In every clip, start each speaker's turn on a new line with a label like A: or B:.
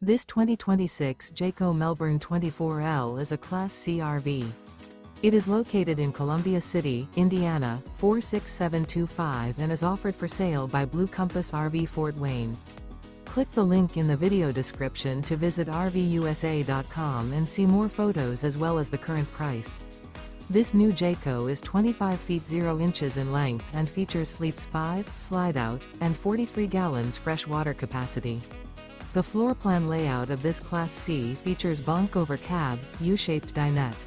A: This 2026 Jayco Melbourne 24L is a Class C RV. It is located in Columbia City, Indiana, 46725 and is offered for sale by Blue Compass RV Fort Wayne. Click the link in the video description to visit RVUSA.com and see more photos as well as the current price. This new Jayco is 25 feet 0 inches in length and features sleeps 5, slide-out, and 43 gallons fresh water capacity. The floor plan layout of this Class C features bunk over cab, U-shaped dinette.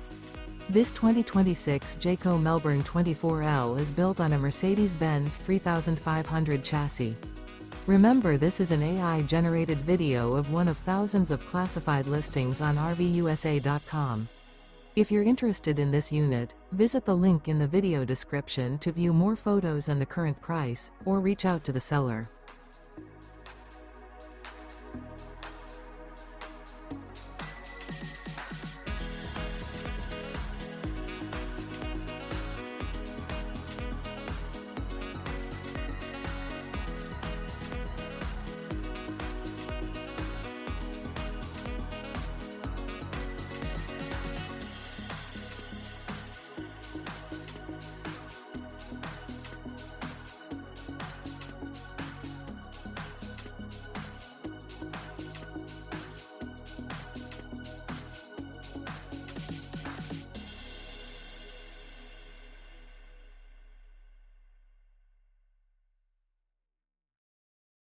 A: This 2026 Jayco Melbourne 24L is built on a Mercedes-Benz 3500 chassis. Remember, this is an AI-generated video of one of thousands of classified listings on RVUSA.com. If you're interested in this unit, visit the link in the video description to view more photos and the current price, or reach out to the seller.